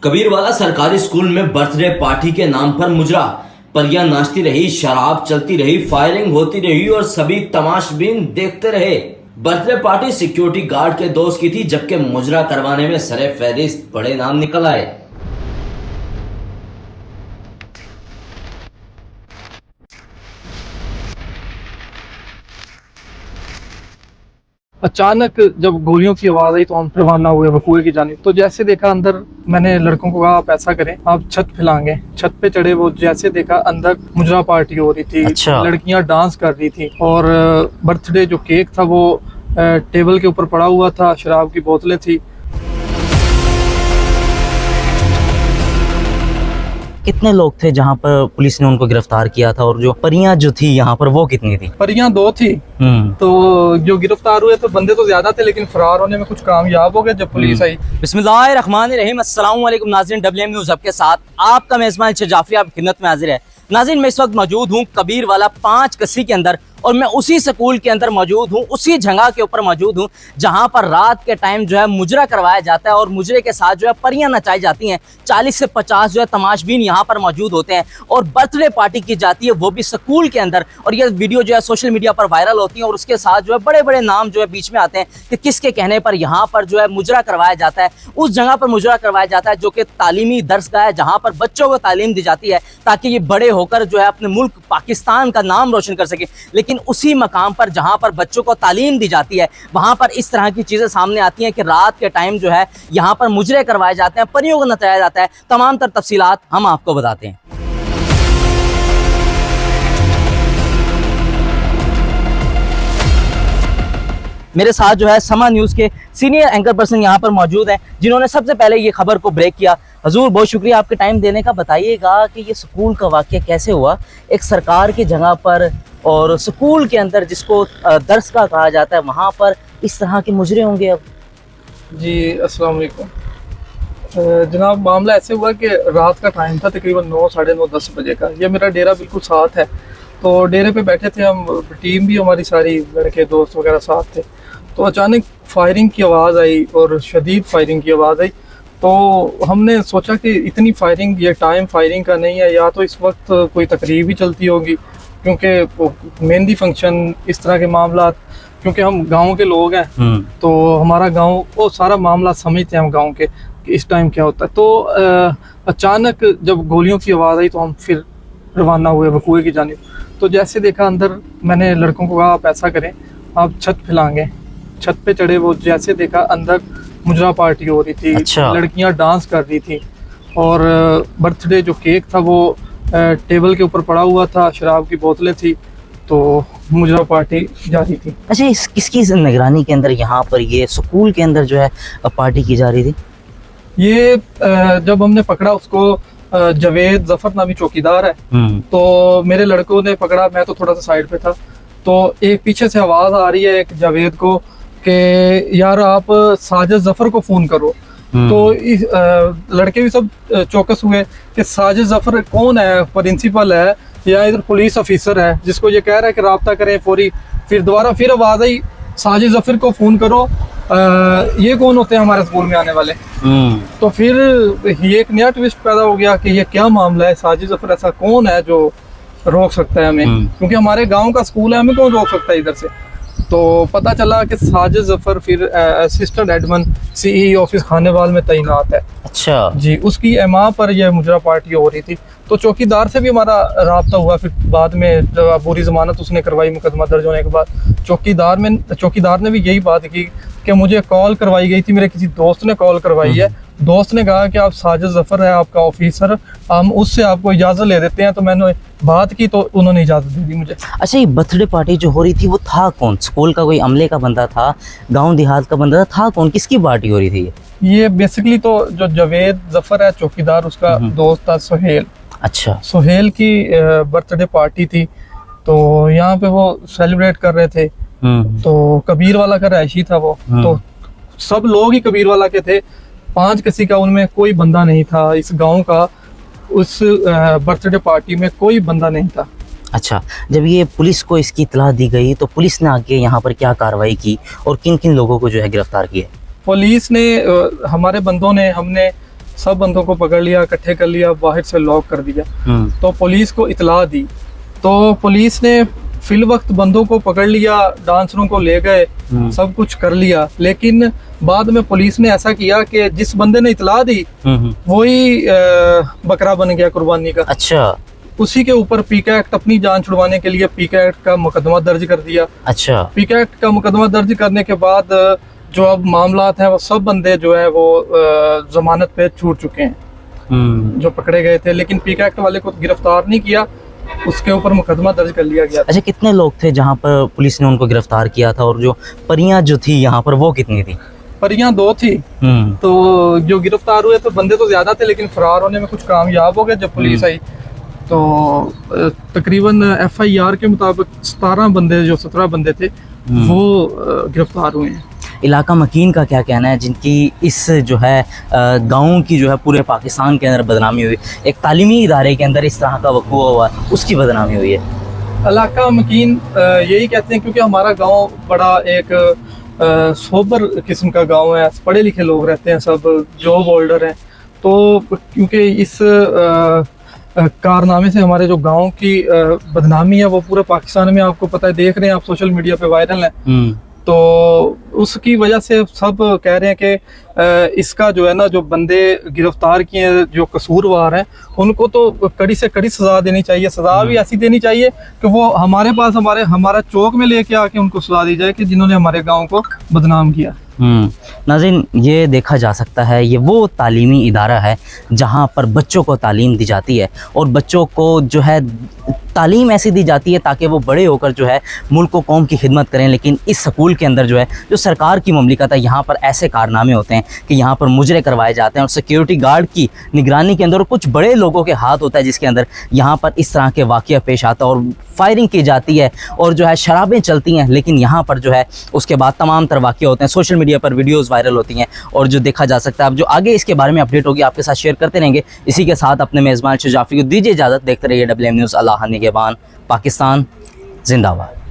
कबीरवाला सरकारी स्कूल में birthday party के नाम पर मुजरा, परियां नाचती रही, शराब चलती रही, फायरिंग होती रही और सभी तमाशबीन देखते रहे। बर्थडे पार्टी सिक्योरिटी गार्ड के दोस्त की थी, जबकि मुजरा करवाने में सरे फहरिस्त बड़े नाम निकल आए। अचानक जब गोलियों की आवाज आई तो हम रवाना हुए वकूए की जानिब। तो जैसे देखा अंदर, मैंने लड़कों को कहा आप ऐसा करें, आप छत फैलाएंगे। छत पे चढ़े, वो जैसे देखा अंदर मुजरा पार्टी हो रही थी। अच्छा। लड़कियां डांस कर रही थी और बर्थडे जो केक था वो टेबल के ऊपर पड़ा हुआ था, शराब की बोतलें थी। कितने लोग थे जहाँ पर पुलिस ने उनको गिरफ्तार किया था, और जो परियां जो थी यहाँ पर वो कितनी थी? परियां 2 थी। तो जो गिरफ्तार हुए तो बंदे तो ज्यादा थे, लेकिन फरार होने में कुछ कामयाब हो गए जब पुलिस आई। बिस्मिल्लाहिर्रहमानिर्रहीम, अस्सलाम वालेकुम नाज़रीन, WM न्यूज़ आपके साथ आपका मेज़बान जाफरी आपकी खिदमत में हाजिर है। नाज़रीन, मैं इस वक्त मौजूद हूँ कबीरवाला 5 कसी के अंदर, और मैं उसी स्कूल के अंदर मौजूद हूँ, उसी जगह के ऊपर मौजूद हूँ जहाँ पर रात के टाइम जो है मुजरा करवाया जाता है और मुजरे के साथ जो है परियां नचाई जाती हैं। 40 से 50 जो है तमाशबीन यहाँ पर मौजूद होते हैं और बर्थडे पार्टी की जाती है, वो भी स्कूल के अंदर। और ये वीडियो जो है सोशल मीडिया पर वायरल होती है और उसके साथ जो है बड़े बड़े नाम जो है बीच में आते हैं कि किसके कहने पर यहाँ पर जो है मुजरा करवाया जाता है। उस जगह पर मुजरा करवाया जाता है जो कि तालीमी दरसगाह है, जहाँ पर बच्चों को तालीम दी जाती है ताकि ये बड़े होकर जो है अपने मुल्क पाकिस्तान का नाम रोशन कर सके। लेकिन उसी मकाम पर जहां पर बच्चों को तालीम दी जाती है, वहां पर इस तरह की चीजें सामने आती हैं कि रात के टाइम जो है यहां पर मुजरे करवाए जाते हैं, परियों को नचाया जाता है। तमाम तर तफसीलात हम आपको बताते हैं। मेरे साथ जो है समा न्यूज़ के सीनियर एंकर पर्सन यहाँ पर मौजूद हैं, जिन्होंने सबसे पहले ये खबर को ब्रेक किया। हजूर, बहुत शुक्रिया आपके टाइम देने का। बताइएगा कि ये स्कूल का वाक़या कैसे हुआ, एक सरकार की जगह पर और स्कूल के अंदर जिसको दरसगाह कहा जाता है, वहाँ पर इस तरह के मुजरे होंगे? अब जी अस्सलाम वालेकुम जनाब, मामला ऐसे हुआ कि रात का टाइम था, तकरीबन 9, साढ़े 9, 10 बजे का। ये मेरा डेरा बिल्कुल साथ है, तो डेरे पे बैठे थे हम, टीम भी हमारी सारी लड़के दोस्त वगैरह साथ थे। तो अचानक फायरिंग की आवाज़ आई और शदीद फायरिंग की आवाज़ आई। तो हमने सोचा कि इतनी फायरिंग, ये टाइम फायरिंग का नहीं है, या तो इस वक्त कोई तकरीब ही चलती होगी, क्योंकि मेहंदी फंक्शन, इस तरह के मामला, क्योंकि हम गांव के लोग हैं तो हमारा गांव वो सारा मामला समझते हैं हम गांव के कि इस टाइम क्या होता है। तो अचानक जब गोलियों की आवाज़ आई तो हम फिर रवाना हुए वकूए की जानिब। तो जैसे देखा अंदर, मैंने लड़कों को कहा आप ऐसा करें, आप छत फैलाएंगे। छत पे चढ़े, वो जैसे देखा अंदर मुजरा पार्टी हो रही थी। अच्छा। लड़कियां डांस कर रही थी और बर्थडे जो केक था वो टेबल के ऊपर पड़ा हुआ था, शराब की बोतलें थी, तो मुजरा पार्टी जारी थी। अच्छा, इस किसकी निगरानी के अंदर यहाँ पर ये स्कूल के अंदर जो है पार्टी की जा रही थी? ये जब हमने पकड़ा उसको, जावेद जफर नामी चौकीदार है, तो मेरे लड़कों ने पकड़ा, मैं तो थोड़ा सा साइड पे था। तो एक पीछे से आवाज़ आ रही है एक जावेद को कि यार आप साजिद जफर को फ़ोन करो। तो इस लड़के भी सब चौकस हुए कि साजिद जफर कौन है, प्रिंसिपल है या इधर पुलिस ऑफिसर है, जिसको ये कह रहा है कि राब्ता करें फौरी। फिर दोबारा फिर आवाज़ आई साजिद जफर को फ़ोन करो, ये कौन होते हैं हमारे स्कूल में आने वाले। तो फिर ये एक नया ट्विस्ट पैदा हो गया कि ये क्या मामला है, साजिद जफर ऐसा कौन है जो रोक सकता है हमें, क्योंकि हमारे गांव का स्कूल है, हमें कौन रोक सकता है इधर से। तो पता चला कि साजिद जफर फिर assistant admin CE office Khanewal में तैनात है। अच्छा जी, उसकी एमा पर यह मुजरा पार्टी हो रही थी। तो चौकीदार से भी हमारा राब्ता हुआ, फिर बाद में जब पूरी जमानत उसने करवाई, मुकदमा दर्ज होने के बाद चौकीदार ने भी यही बात की कि मुझे कॉल करवाई गई थी, मेरे किसी दोस्त ने कॉल करवाई है। दोस्त ने कहा कि आप साजिद जफर है आपका ऑफिसर, हम उससे आपको इजाज़त ले देते हैं। तो मैंने बात की तो उन्होंने इजाज़त दे दी मुझे। अच्छा, ये बर्थडे पार्टी जो हो रही थी वो था कौन? स्कूल का कोई अमले का बंदा था, गांव देहात का बंदा था कौन? किसकी पार्टी हो रही थी ये बेसिकली तो जो जावेद जफर है चौकीदार, उसका दोस्त था सुहेल। अच्छा। सुहेल की बर्थडे पार्टी थी, तो यहाँ पे वो सेलिब्रेट कर रहे थे। तो कबीरवाला का रहायशी था वो, तो सब लोग ही कबीरवाला के थे। 5 किसी का उनमें कोई बंदा नहीं था इस गांव का, उस बर्थडे पार्टी में कोई बंदा नहीं था। अच्छा, जब ये पुलिस को इसकी इत्तला दी गई तो पुलिस ने आगे यहाँ पर क्या कार्रवाई की और किन किन लोगों को जो है गिरफ्तार किया? पुलिस ने, हमारे बंदों ने, हमने सब बंदों को पकड़ लिया, इकट्ठे कर लिया, बाहर से लॉक कर दिया। तो पुलिस को इतला दी, तो पुलिस ने फिल वक्त बंदों को पकड़ लिया, डांसरों को ले गए, सब कुछ कर लिया। लेकिन बाद में पुलिस ने ऐसा किया कि जिस बंदे ने इतला दी वही बकरा बन गया कुर्बानी का। अच्छा उसी के ऊपर पीका एक्ट, अपनी जान छुड़वाने के लिए पीका एक्ट का मुकदमा दर्ज कर दिया। अच्छा पीका एक्ट का मुकदमा दर्ज करने के बाद जो अब मामलात हैं वो सब बंदे जो है वो जमानत पे छूट चुके हैं जो पकड़े गए थे। लेकिन पीका एक्ट वाले को गिरफ्तार नहीं किया, उसके ऊपर मुकदमा दर्ज कर लिया गया। अच्छा, कितने लोग थे जहाँ पर पुलिस ने उनको गिरफ्तार किया था, और जो परियां जो थी यहाँ पर वो कितनी थी? परियां 2 थी। तो जो गिरफ्तार हुए तो बंदे तो ज्यादा थे, लेकिन फरार होने में कुछ कामयाब हो गए। जब पुलिस आई तो तकरीबन FIR के मुताबिक 17 बंदे, जो 17 बंदे थे वो गिरफ्तार हुए हैं। इलाका मकीन का क्या कहना है, जिनकी इस जो है गाँव की जो है पूरे पाकिस्तान के अंदर बदनामी हुई, एक तालीमी इदारे के अंदर इस तरह का वक़ूआ हुआ, उसकी बदनामी हुई है? इलाका मकीन यही कहते हैं, क्योंकि हमारा गांव बड़ा एक सोबर किस्म का गांव है, पढ़े लिखे लोग रहते हैं, सब जॉब होल्डर हैं। तो क्योंकि इस कारनामे से हमारे जो गांव की बदनामी है वो पूरे पाकिस्तान में, आपको पता है, देख रहे हैं आप, सोशल मीडिया पे वायरल है। तो उसकी वजह से सब कह रहे हैं कि इसका जो है ना, जो बंदे गिरफ्तार किए, जो कसूरवार हैं, उनको तो कड़ी से कड़ी सज़ा देनी चाहिए। सज़ा भी ऐसी देनी चाहिए कि वो हमारे पास हमारा चौक में लेके आके उनको सज़ा दी जाए कि जिन्होंने हमारे गांव को बदनाम किया। नाज़रीन, ये देखा जा सकता है, ये वो तालीमी इदारा है जहाँ पर बच्चों को तालीम दी जाती है, और बच्चों को जो है तालीम ऐसी दी जाती है ताकि वो बड़े होकर जो है मुल्क व कौम की खिदमत करें। लेकिन इस स्कूल के अंदर जो है, जो सरकार की ममलिकत है, यहाँ पर ऐसे कारनामे होते हैं कि यहाँ पर मुजरे करवाए जाते हैं, और सिक्योरिटी गार्ड की निगरानी के अंदर कुछ बड़े लोगों के हाथ होता है, जिसके अंदर यहाँ पर इस तरह के वाक़या पेश आता है और फायरिंग की जाती है, और जो है शराबें चलती हैं। लेकिन यहाँ पर जो है उसके बाद तमाम तर वाक़या होते हैं, सोशल मीडिया पर वीडियोज़ वायरल होती हैं, और जो देखा जा सकता है। अब जो आगे इसके बारे में अपडेट होगी आपके साथ शेयर करते रहेंगे। इसी के साथ अपने मेज़बान जाफरी को दीजिए इजाज़त। देखते रहिए WM न्यूज़। अल्लाह निगहबान। पाकिस्तान जिंदाबाद।